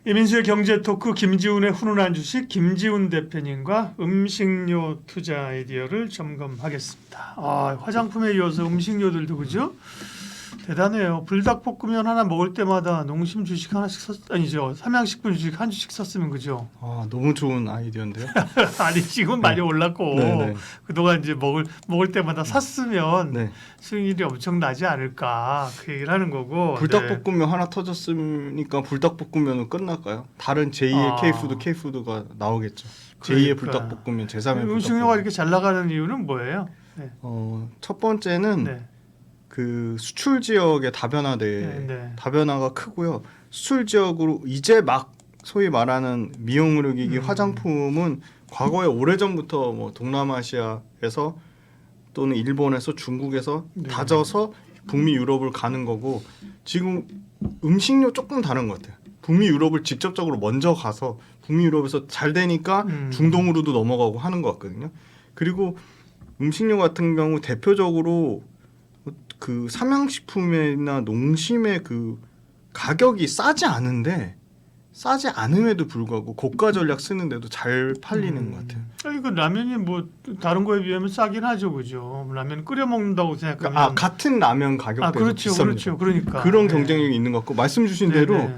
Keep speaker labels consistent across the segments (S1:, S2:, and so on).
S1: 이민수의 경제 토크 김지훈의 훈훈한 주식 김지훈 대표님과 음식료 투자 아이디어를 점검하겠습니다. 화장품에 이어서 음식료들도 그죠? 대단해요. 불닭볶음면 하나 먹을 때마다 농심 주식 하나씩 아니죠. 삼양식품 주식 한 주씩 샀으면 그죠?
S2: 너무 좋은 아이디어인데요.
S1: 아니 지금 많이 올랐고
S2: 네네.
S1: 그동안 이제 먹을 때마다 샀으면
S2: 네.
S1: 수익률이 엄청 나지 않을까 그 얘기를 하는 거고.
S2: 불닭볶음면 하나 터졌으니까 불닭볶음면은 끝날까요? 다른 제2의 K푸드가 나오겠죠. 제2의
S1: 그러니까.
S2: 불닭볶음면, 제3의
S1: 음식료가
S2: 불닭볶음면.
S1: 이렇게 잘 나가는 이유는 뭐예요? 네.
S2: 첫 번째는
S1: 네.
S2: 그 수출 지역의 다변화가 크고요. 수출 지역으로 이제 막 소위 말하는 미용 의료기기 화장품은 과거에 오래전부터 뭐 동남아시아에서 또는 일본에서 중국에서 다져서 북미 유럽을 가는 거고, 지금 음식료 조금 다른 것 같아요. 북미 유럽을 직접적으로 먼저 가서 북미 유럽에서 잘 되니까 중동으로도 넘어가고 하는 것 같거든요. 그리고 음식료 같은 경우 대표적으로 그 삼양식품이나 농심의 그 가격이 싸지 않음에도 불구하고 고가 전략 쓰는데도 잘 팔리는 것 같아요.
S1: 아니 그 라면이 뭐 다른 거에 비하면 싸긴 하죠, 그죠? 라면 끓여 먹는다고 생각하면
S2: 같은 라면 가격대도
S1: 그렇죠,
S2: 비쌉니다.
S1: 그렇죠, 그러니까
S2: 그런 경쟁력이 있는 것 같고, 말씀 주신 대로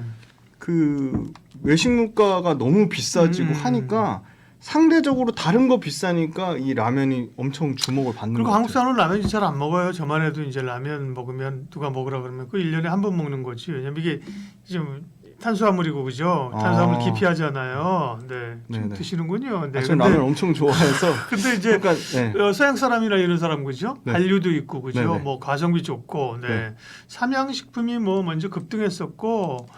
S2: 그 외식 물가가 너무 비싸지고 하니까 상대적으로 다른 거 비싸니까 이 라면이 엄청 주목을 받는 것
S1: 그리고
S2: 같아요.
S1: 한국 사람은 라면 잘 안 먹어요. 저만 해도 이제 라면 먹으면 누가 먹으라 그러면 그 1년에 한 번 먹는 거지. 왜냐면 이게 좀 탄수화물이고 그죠? 탄수화물 기피하잖아요. 네, 좀
S2: 네네.
S1: 드시는군요. 네,
S2: 저는 라면 엄청 좋아해서.
S1: 근데 이제 서양 사람이나 이런 사람 그죠?
S2: 네.
S1: 한류도 있고 그죠?
S2: 네네.
S1: 뭐 가성비 좋고, 네. 삼양식품이 뭐 먼저 급등했었고.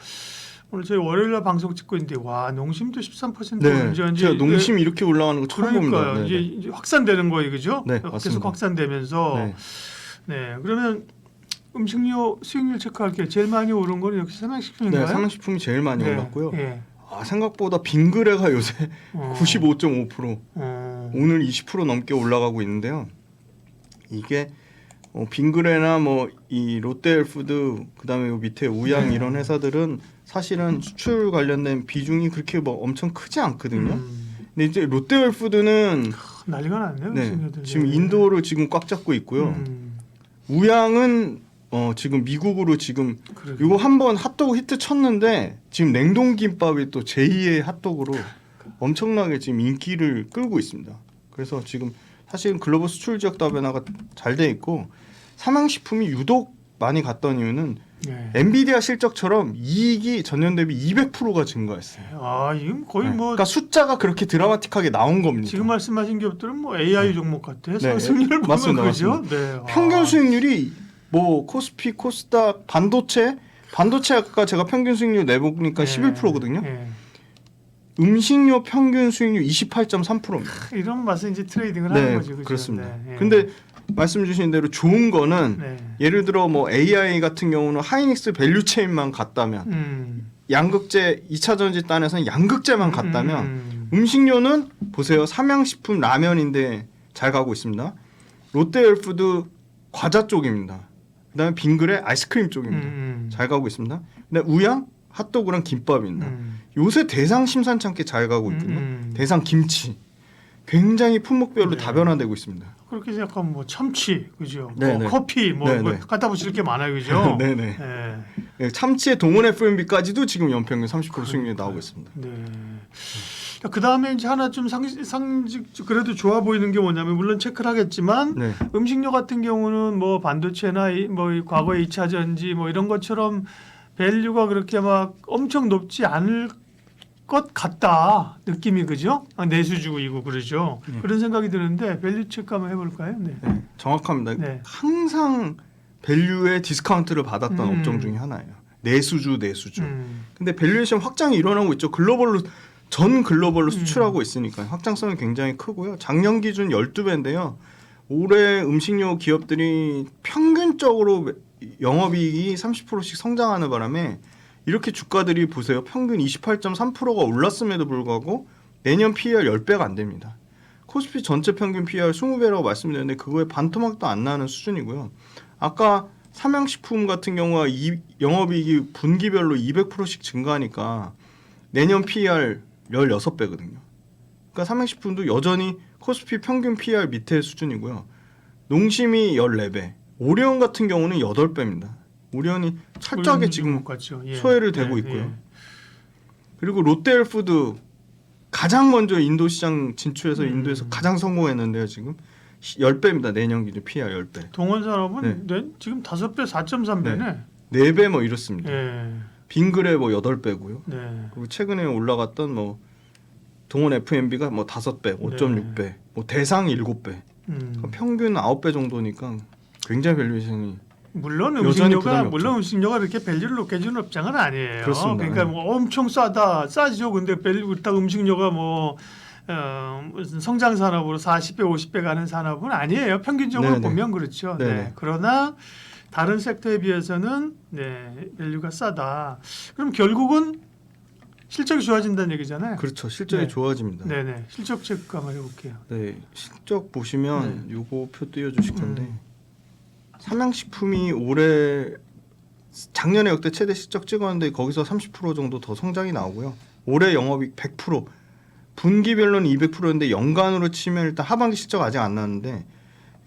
S1: 오늘 저희 월요일날 방송 찍고 있는데 와 농심도 13%
S2: 네,
S1: 이제
S2: 제가 농심 이렇게 올라가는 거 처음
S1: 그러니까요.
S2: 봅니다.
S1: 이제 확산되는 거예요, 그죠?
S2: 네,
S1: 계속
S2: 맞습니다.
S1: 확산되면서 네. 그러면 음식료 수익률 체크할게요. 제일 많이 오른 거는 역시 삼양식품인가요?
S2: 네, 삼양식품이 제일 많이
S1: 네.
S2: 올랐고요.
S1: 예.
S2: 생각보다 빙그레가 요새 95.5%, 오늘 20% 넘게 올라가고 있는데요. 이게 빙그레나 뭐 이 롯데헬푸드, 그다음에 요 밑에 우양 이런 회사들은 사실은 수출 관련된 비중이 그렇게 뭐 엄청 크지 않거든요. 근데 이제 롯데헬푸드는
S1: 난리가 났네요. 음식료들.
S2: 지금 인도를 지금 꽉 잡고 있고요. 우양은 지금 미국으로 지금 이거 한번 핫도그 히트 쳤는데 지금 냉동김밥이 또 제2의 핫도그로 엄청나게 지금 인기를 끌고 있습니다. 그래서 지금 사실은 글로벌 수출 지역 다변화가 잘 돼 있고, 삼양식품이 유독 많이 갔던 이유는 엔비디아 실적처럼 이익이 전년 대비 200%가 증가했어요.
S1: 이건 거의 뭐
S2: 그러니까 숫자가 그렇게 드라마틱하게 나온 겁니다.
S1: 지금 말씀하신 기업들은 뭐 AI 종목 같아요.
S2: 네.
S1: 수익률을 보면
S2: 맞습니다,
S1: 그죠?
S2: 맞습니다.
S1: 네.
S2: 평균 수익률이 뭐 코스피, 코스닥, 반도체 아까 제가 평균 수익률 내보니까 11%거든요. 음식료 평균 수익률 28.3%입니다.
S1: 이런 맛은 이제 트레이딩을 하는 거죠, 그죠?
S2: 그렇습니다.
S1: 네.
S2: 근데 말씀 주신 대로 좋은 거는 예를 들어 뭐 AI 같은 경우는 하이닉스 밸류체인만 갔다면, 양극재 2차 전지단에서는 양극재만 갔다면, 음식료는 보세요. 삼양식품 라면인데 잘 가고 있습니다. 롯데헬푸드 과자 쪽입니다. 그다음에 빙그레 아이스크림 쪽입니다. 잘 가고 있습니다. 근데 우양 핫도그랑 김밥입니다. 요새 대상 심상찮게 잘 가고 있거든요. 대상 김치 굉장히 품목별로 다변화되고 있습니다.
S1: 그렇게 생각하면 뭐 참치, 그죠?
S2: 네네.
S1: 뭐 커피, 뭐 갖다 붙일 게 많아요, 그죠?
S2: 네네. 참치의 동원 F&B까지도 지금 연평균 30% 수익률이 나오고 있습니다.
S1: 네. 그 다음에 이제 하나 좀 그래도 좋아 보이는 게 뭐냐면, 물론 체크를 하겠지만 음식료 같은 경우는 뭐 반도체나 뭐 과거의 2차 전지 뭐 이런 것처럼 밸류가 그렇게 막 엄청 높지 않을 것 같다 느낌이, 그죠? 내수주이고 그러죠. 그런 생각이 드는데 밸류 체크 한번 해볼까요? 네.
S2: 정확합니다. 항상 밸류의 디스카운트를 받았던 업종 중에 하나예요. 내수주. 근데 밸류에이션 확장이 일어나고 있죠. 전 글로벌로 수출하고 있으니까 확장성이 굉장히 크고요. 작년 기준 12배인데요. 올해 음식료 기업들이 평균적으로 영업이익이 30%씩 성장하는 바람에 이렇게 주가들이 보세요. 평균 28.3%가 올랐음에도 불구하고 내년 PER 10배가 안 됩니다. 코스피 전체 평균 PER 20배라고 말씀드렸는데 그거에 반토막도 안 나는 수준이고요. 아까 삼양식품 같은 경우가 영업이익이 분기별로 200%씩 증가하니까 내년 PER 16배거든요. 그러니까 삼양식품도 여전히 코스피 평균 PER 밑에 수준이고요. 농심이 14배, 오리온 같은 경우는 8배입니다. 오리온이 철저하게 지금 소외를 되고 있고요. 그리고 롯데헬푸드 가장 먼저 인도 시장 진출해서 인도에서 가장 성공했는데요. 지금 10배입니다. 내년 기준 PER 10배.
S1: 동원산업은 지금 5배, 4.3배네.
S2: 4배 뭐 이렇습니다.
S1: 예.
S2: 빙그레 뭐 8배고요.
S1: 네.
S2: 그리고 최근에 올라갔던 뭐 동원 F&B가 뭐 5배, 5.6배, 뭐 대상 7배. 그러니까 평균 9배 정도니까 굉장히 밸류에이션이
S1: 물론 음식료가 이렇게 밸류를 높게 주는 업장은 아니에요.
S2: 그렇습니다.
S1: 그러니까 뭐 엄청 싸죠. 근데 딱 음식료가 뭐 무슨 성장 산업으로 40배, 50배 가는 산업은 아니에요. 평균적으로 보면 그렇죠. 네. 그러나 다른 섹터에 비해서는 밸류가 싸다. 그럼 결국은 실적이 좋아진다는 얘기잖아요.
S2: 그렇죠. 실적이 좋아집니다.
S1: 네네. 실적 체크 한번 해볼게요.
S2: 네, 실적 보시면 요거 표 띄워주실 건데 삼양식품이 올해 작년에 역대 최대 실적 찍었는데 거기서 30% 정도 더 성장이 나오고요. 올해 영업이익 100%, 분기별로는 200%인데 연간으로 치면 일단 하반기 실적 아직 안 나왔는데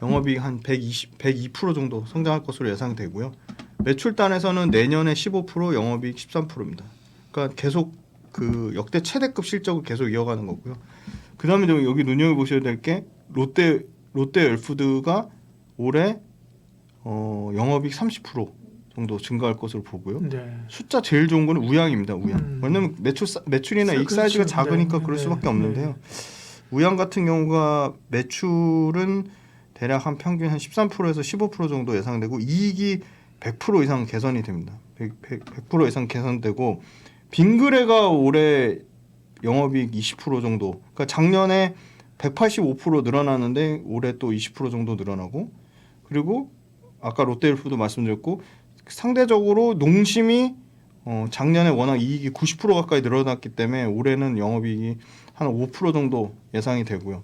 S2: 영업이익 한 102% 정도 성장할 것으로 예상되고요. 매출단에서는 내년에 15%, 영업이익 13%입니다. 그러니까 계속 그 역대 최대급 실적을 계속 이어가는 거고요. 그다음에 좀 여기 눈여겨 보셔야 될 게 롯데웰푸드가 올해 영업이익 30% 정도 증가할 것으로 보고요. 숫자 제일 좋은 거는 우양입니다. 우양. 왜냐하면 매출이나 이익 사이즈가 작으니까 그럴 수밖에 없는데요. 우양 같은 경우가 매출은 대략 한 평균 한 13%에서 15% 정도 예상되고 이익이 100% 이상 개선이 됩니다. 100% 이상 개선되고 빙그레가 올해 영업이익 20% 정도. 그러니까 작년에 185% 늘어났는데 올해 또 20% 정도 늘어나고 그리고 아까 롯데헬푸드 말씀드렸고 상대적으로 농심이 작년에 워낙 이익이 90% 가까이 늘어났기 때문에 올해는 영업이익이 한 5% 정도 예상이 되고요.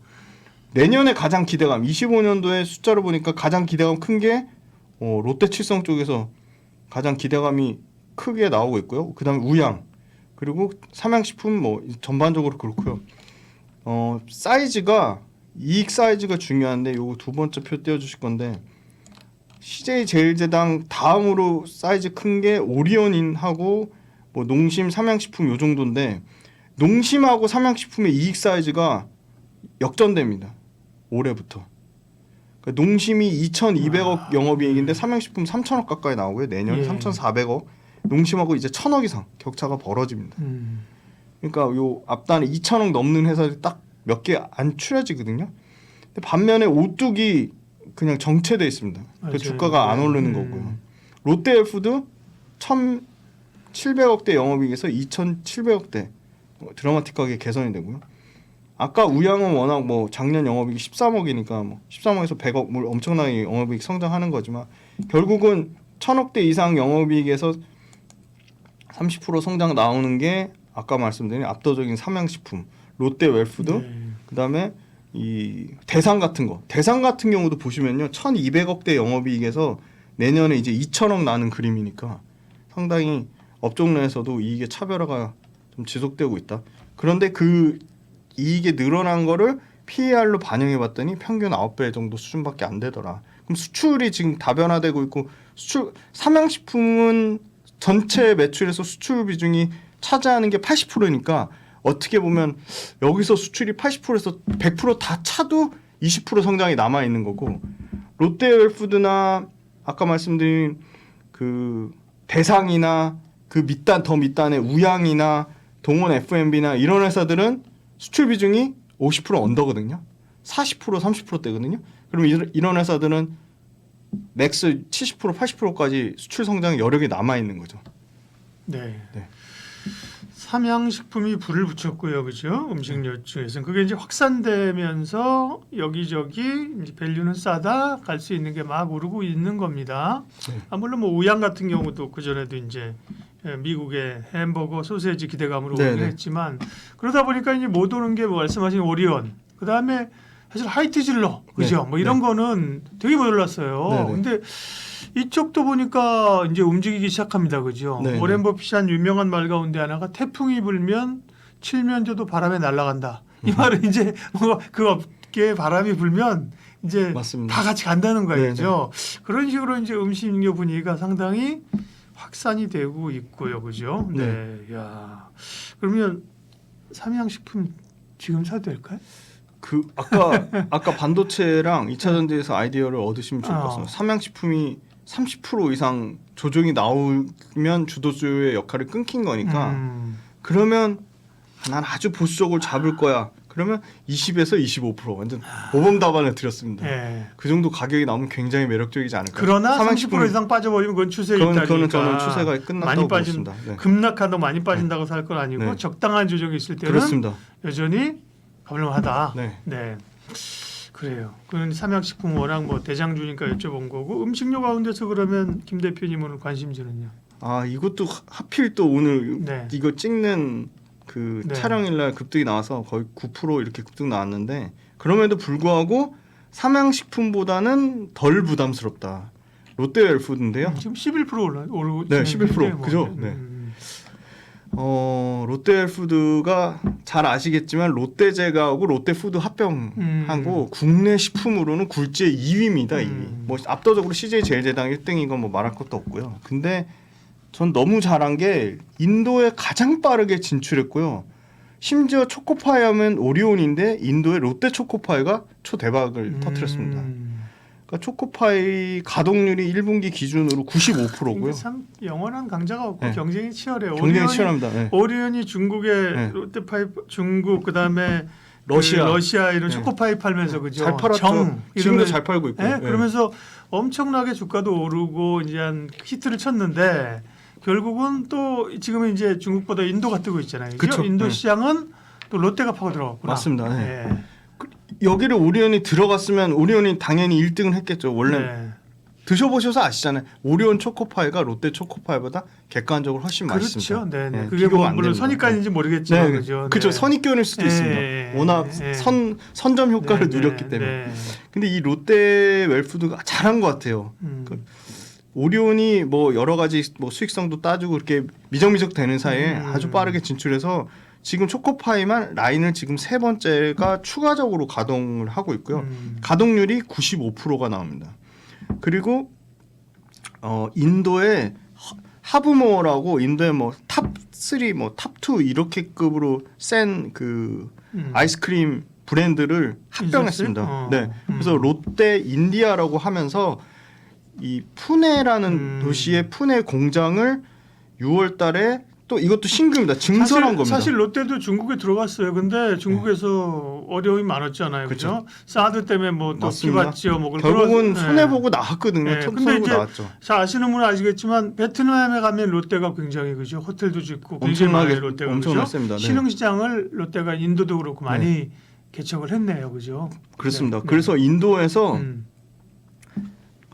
S2: 내년에 가장 기대감 25년도에 숫자로 보니까 가장 기대감 큰 게 롯데칠성 쪽에서 가장 기대감이 크게 나오고 있고요. 그다음에 우양 그리고 삼양식품 뭐 전반적으로 그렇고요. 사이즈가 이익 사이즈가 중요한데 요거 두 번째 표 띄워주실 건데 CJ제일제당 다음으로 사이즈 큰 게 오리온하고 뭐 농심, 삼양식품 요 정도인데 농심하고 삼양식품의 이익 사이즈가 역전됩니다. 올해부터. 그러니까 농심이 2,200억 영업이익인데 삼양식품 3,000억 가까이 나오고요. 내년에 3,400억. 농심하고 이제 1,000억 이상 격차가 벌어집니다. 그러니까 요 앞단에 2,000억 넘는 회사들이 딱 몇 개 안 추려지거든요. 근데 반면에 오뚜기 그냥 정체돼 있습니다. 그 주가가 안 오르는 거고요. 롯데헬푸드 1,700억대 영업이익에서 2,700억대 드라마틱하게 개선이 되고요. 아까 우양은 워낙 뭐 작년 영업이익이 13억이니까 뭐 13억에서 100억 물 엄청나게 영업이익 성장하는 거지만 결국은 1,000억대 이상 영업이익에서 30% 성장 나오는 게 아까 말씀드린 압도적인 삼양식품, 롯데웰푸드, 그다음에 이 대상 같은 경우도 보시면요 1,200억대 영업이익에서 내년에 이제 2,000억 나는 그림이니까 상당히 업종 내에서도 이익의 차별화가 좀 지속되고 있다. 그런데 그 이익이 늘어난 거를 PER로 반영해봤더니 평균 9배 정도 수준밖에 안 되더라. 그럼 수출이 지금 다변화되고 있고 삼양식품은 전체 매출에서 수출 비중이 차지하는 게 80%니까 어떻게 보면 여기서 수출이 80%에서 100% 다 차도 20% 성장이 남아 있는 거고 롯데웰푸드나 아까 말씀드린 그 대상이나 그 더 밑단의 우양이나 동원 F&B나 이런 회사들은 수출 비중이 50% 언더거든요. 40% 30%대거든요. 그럼 이런 회사들은 맥스 70% 80%까지 수출 성장 여력이 남아 있는 거죠.
S1: 네. 삼양식품이 불을 붙였고요, 그죠? 음식료 쪽에서는 그게 이제 확산되면서 여기저기 이제 밸류는 싸다 갈 수 있는 게 막 오르고 있는 겁니다. 물론 뭐 우양 같은 경우도 그 전에도 이제 미국의 햄버거, 소세지 기대감으로 오르긴 했지만 그러다 보니까 이제 못 오는 게 뭐 말씀하신 오리온, 그 다음에 사실 하이트질러 그죠?
S2: 네.
S1: 뭐 이런
S2: 네.
S1: 거는 되게 못 올랐어요.
S2: 네, 네.
S1: 근데 이쪽도 보니까 이제 움직이기 시작합니다. 그죠?
S2: 네,
S1: 워렌
S2: 네.
S1: 버핏이 한 유명한 말 가운데 하나가 태풍이 불면 칠면조도 바람에 날아간다. 이 말은 이제 뭐 그 업계에 바람이 불면 이제
S2: 맞습니다.
S1: 다 같이 간다는
S2: 네,
S1: 거죠. 그런 식으로 이제 음식료 분위기가 상당히 확산이 되고 있고요. 그죠? 네. 야. 그러면 삼양식품 지금 사도 될까요?
S2: 그 아까 반도체랑 2차 전지에서 아이디어를 얻으시면 좋을 것 같습니다. 삼양식품이 30% 이상 조정이 나오면 주도주의 역할을 끊긴 거니까 그러면 난 아주 보수적으로 잡을 거야. 그러면 20에서 25% 완전 모범 답안을 드렸습니다.
S1: 네.
S2: 그 정도 가격이 나오면 굉장히 매력적이지 않을까요?
S1: 그러나 30% 이상 빠져버리면 그건 추세에
S2: 그거는
S1: 있다니까.
S2: 저는 추세가 끝났다고
S1: 많이 빠진
S2: 보겠습니다. 네.
S1: 급락하다 많이 빠진다고 살 건 아니고
S2: 네.
S1: 적당한 조정이 있을 때는
S2: 그렇습니다.
S1: 여전히 가물하다.
S2: 네.
S1: 네. 그래요. 그건 삼양식품 워낙 뭐 대장주니까 여쭤본 거고 음식료 가운데서 그러면 김 대표님은 관심주는요?
S2: 아 이것도 하필 또 오늘
S1: 네.
S2: 이거 찍는 그
S1: 네.
S2: 촬영일날 급등이 나와서 거의 9% 이렇게 급등 나왔는데 그럼에도 불구하고 삼양식품보다는 덜 부담스럽다. 롯데웰푸드인데요.
S1: 지금 11% 오르고
S2: 네,
S1: 있는데
S2: 11%
S1: 뭐.
S2: 그죠? 네. 롯데웰푸드가 잘 아시겠지만 롯데제과하고 롯데푸드 합병하고 국내 식품으로는 굴지의 2위입니다. 2위. 뭐 압도적으로 CJ 제일제당 1등인 건 뭐 말할 것도 없고요. 근데 전 너무 잘한 게 인도에 가장 빠르게 진출했고요. 심지어 초코파이 하면 오리온인데 인도의 롯데 초코파이가 초대박을 터뜨렸습니다. 그러니까 초코파이 가동률이 1분기 기준으로 95%고요.
S1: 참 영원한 강자가 없고
S2: 네.
S1: 경쟁이 치열해요.
S2: 경쟁이 치열합니다. 네.
S1: 오리온이 중국의
S2: 네.
S1: 롯데파이 중국 그다음에
S2: 러시아
S1: 이런
S2: 네.
S1: 초코파이 팔면서 그죠.
S2: 잘 팔았죠.
S1: 정
S2: 지금도
S1: 이러면-
S2: 잘 팔고 있고.
S1: 네?
S2: 네.
S1: 그러면서 엄청나게 주가도 오르고 이제 한 히트를 쳤는데 결국은 또 지금은 이제 중국보다 인도가 뜨고 있잖아요. 그죠?
S2: 그쵸.
S1: 인도
S2: 네.
S1: 시장은 또 롯데가 파고 들어갔구나.
S2: 맞습니다. 네.
S1: 네.
S2: 여기를 오리온이 들어갔으면 오리온이 당연히 1등을 했겠죠. 원래
S1: 네.
S2: 드셔보셔서 아시잖아요. 오리온 초코파이가 롯데 초코파이보다 객관적으로 훨씬 맛있습니다.
S1: 그렇죠. 네, 네.
S2: 네,
S1: 그게
S2: 비교가
S1: 뭐
S2: 안
S1: 물론
S2: 됩니다.
S1: 선입관인지 모르겠지만
S2: 네,
S1: 그죠.
S2: 그렇죠.
S1: 네.
S2: 선입견일 수도
S1: 네,
S2: 있습니다.
S1: 네,
S2: 워낙
S1: 네.
S2: 선점 효과를
S1: 네,
S2: 누렸기
S1: 네,
S2: 때문에.
S1: 네.
S2: 근데 이 롯데 웰푸드가 잘한 것 같아요. 그 오리온이 뭐 여러 가지 뭐 수익성도 따지고 이렇게 미적미적 되는 사이에 아주 빠르게 진출해서 지금 초코파이만 라인을 지금 세 번째가 추가적으로 가동을 하고 있고요. 가동률이 95%가 나옵니다. 그리고 인도의 하브모어라고 인도의 뭐 탑3 뭐 탑2 이렇게급으로 센 그 아이스크림 브랜드를 합병했습니다.
S1: 있었어요?
S2: 네. 그래서 롯데 인디아라고 하면서 이 푸네라는 도시의 푸네 공장을 6월 달에 또 이것도 신규입니다. 증설한 겁니다.
S1: 사실 롯데도 중국에 들어갔어요. 근데 중국에서 어려움이 많았잖아요. 그죠? 사드 때문에 뭐 또 기받지요. 뭐
S2: 결국은 손해 보고 나왔거든요.
S1: 네.
S2: 손해
S1: 근데
S2: 보고
S1: 이제
S2: 나왔죠.
S1: 잘 아시는 분은 아시겠지만 베트남에 가면 롯데가 굉장히 그죠. 호텔도 짓고 굉장히
S2: 엄청나게
S1: 많아요. 롯데가
S2: 엄청났습니다. 네.
S1: 신흥시장을 롯데가 인도도 그렇고 많이 개척을 했네요. 그죠?
S2: 그렇습니다.
S1: 네.
S2: 그래서 인도에서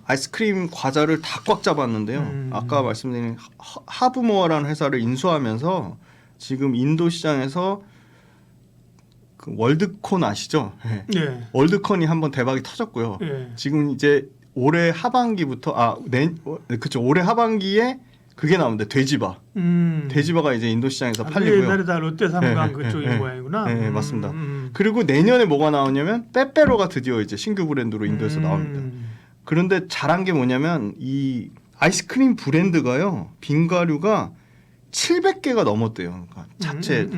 S2: 아이스크림 과자를 다 꽉 잡았는데요. 아까 말씀드린 하브모어라는 회사를 인수하면서 지금 인도 시장에서 그 월드콘 아시죠? 네.
S1: 네.
S2: 월드콘이 한번 대박이 터졌고요.
S1: 네.
S2: 지금 이제 올해 하반기부터 그렇죠. 올해 하반기에 그게 나옵니다. 돼지바. 돼지바가 이제 인도 시장에서 팔리고요.
S1: 옛날에 다 롯데 삼강 그쪽인
S2: 네.
S1: 모양이구나.
S2: 네, 맞습니다. 그리고 내년에 뭐가 나오냐면 빼빼로가 드디어 이제 신규 브랜드로 인도에서 나옵니다. 그런데 잘한 게 뭐냐면 이 아이스크림 브랜드가요. 빙과류가 700개가 넘었대요. 그러니까 자체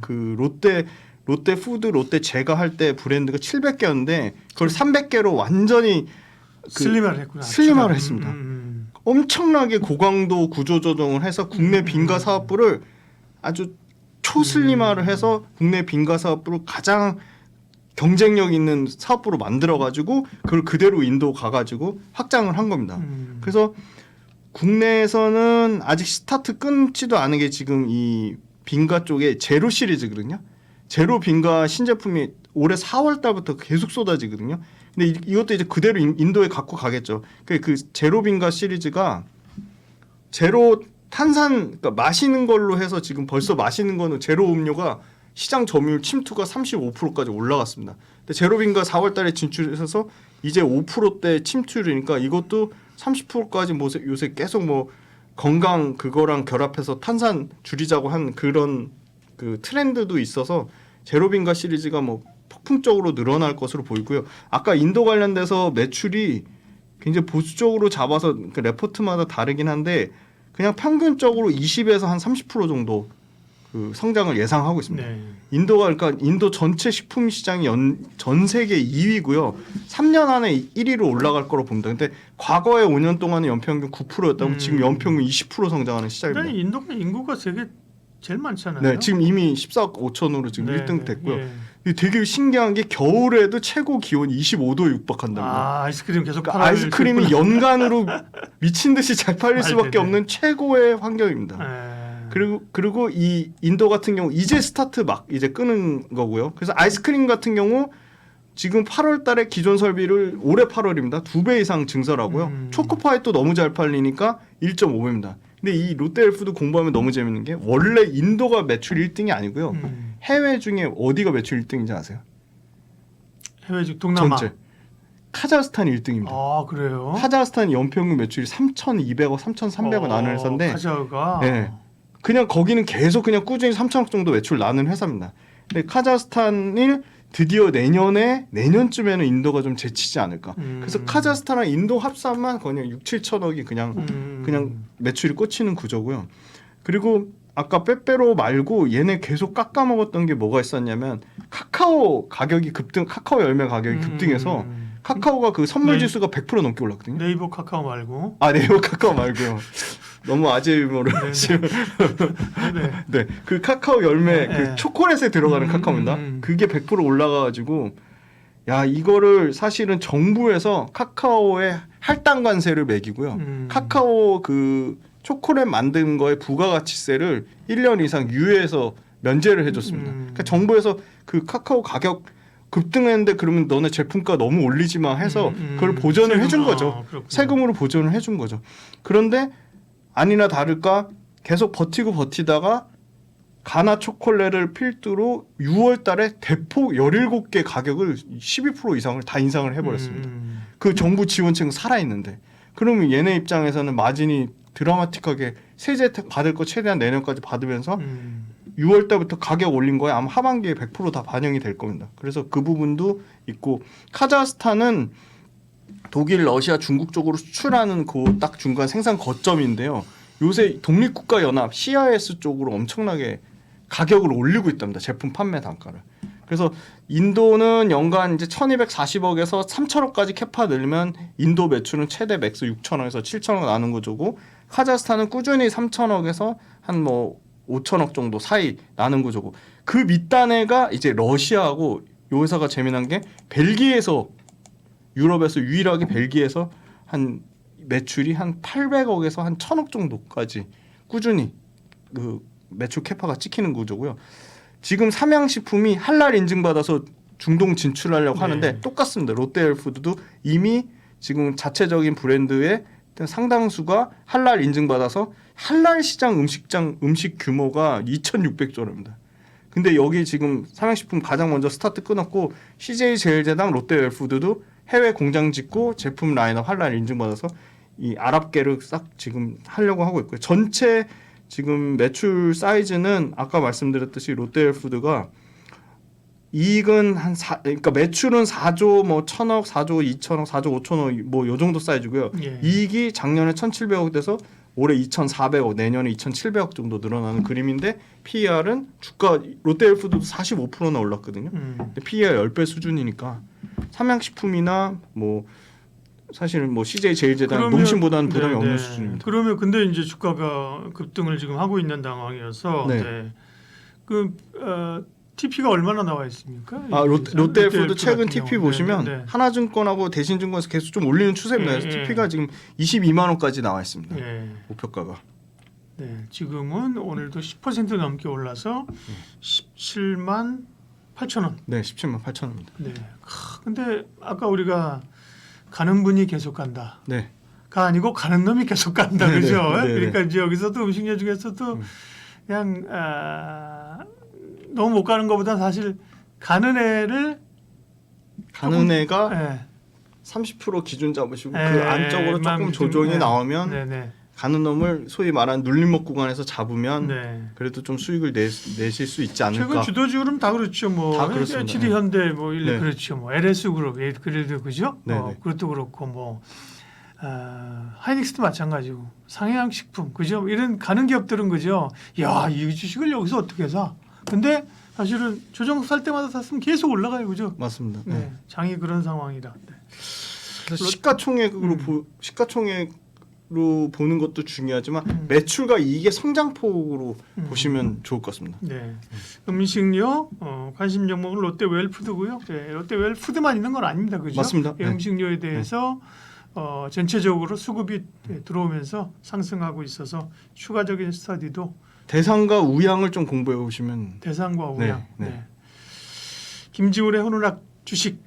S2: 그 롯데 푸드, 롯데 제가 할 때 브랜드가 700개였는데 그걸 300개로 완전히
S1: 슬림화를 했구나.
S2: 슬림화를 했습니다. 엄청나게 고강도 구조 조정을 해서 국내 빙과 사업부를 아주 초슬림화를 해서 국내 빙과 사업부를 가장 경쟁력 있는 사업부로 만들어가지고 그걸 그대로 인도 가가지고 확장을 한 겁니다. 그래서 국내에서는 아직 스타트 끊지도 않은 게 지금 이 빙과 쪽에 제로 시리즈거든요. 제로 빙과 신제품이 올해 4월 달부터 계속 쏟아지거든요. 근데 이것도 이제 그대로 인도에 갖고 가겠죠. 그 제로 빙과 시리즈가 제로 탄산, 그러니까 마시는 걸로 해서 지금 벌써 마시는 거는 제로 음료가 시장 점유율 침투가 35%까지 올라갔습니다. 근데 제로빈가 4월달에 진출해서 이제 5%대 침투율이니까 이것도 30%까지 뭐 요새 계속 뭐 건강 그거랑 결합해서 탄산 줄이자고 한 그런 그 트렌드도 있어서 제로빈가 시리즈가 뭐 폭풍적으로 늘어날 것으로 보이고요. 아까 인도 관련돼서 매출이 굉장히 보수적으로 잡아서 그 레포트마다 다르긴 한데 그냥 평균적으로 20에서 한 30% 정도 그 성장을 예상하고 있습니다.
S1: 네.
S2: 인도가 그러니까 인도 전체 식품 시장이 전 세계 2위고요. 3년 안에 1위로 올라갈 거로 봅니다. 근데 과거에 5년 동안은 연평균 9%였다면 지금 연평균 20% 성장하는 시장입니다.
S1: 인도가 인구가 세계 제일 많잖아요.
S2: 네, 지금 이미 14억 5천으로 지금
S1: 네,
S2: 1등 됐고요.
S1: 네.
S2: 되게 신기한 게 겨울에도 최고 기온이 25도에 육박한답니다.
S1: 아이스크림 계속
S2: 그러니까 아이스크림이 연간으로 미친 듯이 잘 팔릴 수밖에
S1: 네네.
S2: 없는 최고의 환경입니다. 그리고 이 인도 같은 경우 이제 스타트 막 이제 끄는 거고요. 그래서 아이스크림 같은 경우 지금 8월달에 기존 설비를 올해 8월입니다. 2배 이상 증설하고요. 초코파이도 너무 잘 팔리니까 1.5배입니다. 근데 이 롯데헬프도 공부하면 너무 재밌는 게 원래 인도가 매출 1등이 아니고요. 해외 중에 어디가 매출 1등인지 아세요?
S1: 해외 중 동남아.
S2: 전체. 카자흐스탄이 1등입니다.
S1: 아 그래요?
S2: 카자흐스탄 연평균 매출이 3,200억, 3,300억 나는 회사인데
S1: 카자흐가
S2: 네. 그냥 거기는 계속 그냥 꾸준히 3천억 정도 매출 나는 회사입니다. 근데 카자흐스탄이 드디어 내년쯤에는 인도가 좀 제치지 않을까. 그래서 카자흐스탄이랑 인도 합산만 그냥 6, 7천억이 그냥 매출이 꽂히는 구조고요. 그리고 아까 빼빼로 말고 얘네 계속 깎아먹었던 게 뭐가 있었냐면 카카오 가격이 카카오 열매 가격이 급등해서 카카오가 그 선물 지수가 100% 넘게 올랐거든요.
S1: 네이버 카카오 말고.
S2: 아 네이버 카카오 말고요. 너무 아재 유머를 하시면 네, 그 카카오 열매 그 초콜릿에 들어가는 카카오입니다. 그게 100% 올라가가지고 야 이거를 사실은 정부에서 카카오에 할당 관세를 매기고요. 카카오 그 초콜릿 만든 거에 부가가치세를 1년 이상 유예해서 면제를 해줬습니다. 그러니까 정부에서 그 카카오 가격 급등했는데 그러면 너네 제품가 너무 올리지 마 해서 그걸 보전을 해준 거죠. 세금으로 보전을 해준 거죠. 그런데 아니나 다를까 계속 버티다가 가나 초콜릿을 필두로 6월 달에 대폭 17개 가격을 12% 이상을 다 인상을 해버렸습니다. 그 정부 지원책은 살아있는데 그러면 얘네 입장에서는 마진이 드라마틱하게 세제 혜택 받을 거 최대한 내년까지 받으면서 6월 달부터 가격 올린 거에 아마 하반기에 100% 다 반영이 될 겁니다. 그래서 그 부분도 있고 카자흐스탄은 독일, 러시아, 중국 쪽으로 수출하는 그 딱 중간 생산 거점인데요. 요새 독립국가 연합 CIS 쪽으로 엄청나게 가격을 올리고 있답니다. 제품 판매 단가를. 그래서 인도는 연간 이제 1,240억에서 3,000억까지 캐파 늘면 인도 매출은 최대 맥스 6,000억에서 7,000억 나는 구조고 카자흐스탄은 꾸준히 3,000억에서 한 뭐 5,000억 정도 사이 나는 구조고 그 밑단에가 이제 러시아하고 요 회사가 재미난 게 벨기에에서 유럽에서 유일하게 벨기에에서 한 매출이 한 800억에서 한 1,000억 정도까지 꾸준히 그 매출 캐파가 찍히는 구조고요. 지금 삼양식품이 할랄 인증받아서 중동 진출하려고 하는데 똑같습니다. 롯데헬푸드도 이미 지금 자체적인 브랜드의 상당수가 할랄 인증받아서 할랄 시장 음식 규모가 2,600조랍니다. 근데 여기 지금 삼양식품 가장 먼저 스타트 끊었고 CJ제일제당 롯데웰푸드도 해외 공장 짓고 제품 라인업 할랄 인증받아서 이 아랍계를 싹 지금 하려고 하고 있고요. 전체 지금 매출 사이즈는 아까 말씀드렸듯이 롯데웰푸드가 이익은 그러니까 매출은 4조 뭐 1,000억, 4조 2천억, 4조 5천억 뭐 요 정도 사이즈고요. 이익이 작년에 1,700억 돼서 올해 2,400억, 내년에 2,700억 정도 늘어나는 그림인데 PER은 주가 롯데헬푸드도 45%나 올랐거든요. 근데 PER 10배 수준이니까 삼양식품이나 뭐 사실은 뭐 CJ제일제당 농심보다는 부담이 없는 수준입니다.
S1: 그러면 근데 이제 주가가 급등을 지금 하고 있는 상황이어서 TP가 얼마나 나와 있습니까?
S2: 롯데헬푸드 최근 TP 보시면 하나증권하고 대신증권에서 계속 좀 올리는 추세입니다. 그래서 TP가 지금 22만 원까지 나와 있습니다. 목표가가.
S1: 네, 지금은 오늘도 10% 넘게 올라서 17만 8천 원.
S2: 네, 17만 8천 원입니다.
S1: 네. 근데 아까 우리가 가는 분이 계속 간다.
S2: 네.
S1: 가 아니고 가는 놈이 계속 간다.
S2: 네네.
S1: 그죠?
S2: 네네.
S1: 그러니까 이제 여기서도 음식료 중에서도 그냥 너무 못 가는 것보다 사실 가는 애가
S2: 네. 30% 기준 잡으시고 그
S1: 네,
S2: 안쪽으로 조금 조정이 나오면
S1: 네네.
S2: 가는 놈을 소위 말하는 눌림목 구간에서 잡으면
S1: 네.
S2: 그래도 좀 수익을 내실 수 있지 않을까.
S1: 최근 주도주는 다 그렇죠. 뭐
S2: 다 그렇습니다.
S1: HD 현대 뭐
S2: 네.
S1: 그렇죠. 뭐 LS 그룹 그래도 그죠.
S2: 네.
S1: 그것도 그렇고 뭐 하이닉스도 마찬가지고 상해양식품 그죠. 이런 가는 기업들은 그죠. 야, 이 주식을 여기서 어떻게 사? 근데 사실은 조정 살 때마다 샀으면 계속 올라가요, 그죠?
S2: 맞습니다.
S1: 네, 장이 그런 상황이라. 네.
S2: 그래서 시가총액으로 보는 것도 중요하지만 매출과 이익의 성장폭으로 보시면 좋을 것 같습니다.
S1: 네, 음식료 관심 종목은 롯데 웰푸드고요. 네, 롯데 웰푸드만 있는 건 아닙니다, 그죠?
S2: 맞습니다.
S1: 네. 음식료에 대해서 전체적으로 수급이 들어오면서 상승하고 있어서 추가적인 스터디도
S2: 대상과 우양을 좀 공부해 보시면
S1: 대상과 우양.
S2: 네.
S1: 네. 김지훈의 훈훈한 주식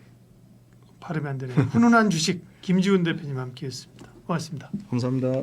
S1: 발음이 안 되네요. 훈훈한 주식 김지훈 대표님 함께했습니다. 고맙습니다.
S2: 감사합니다.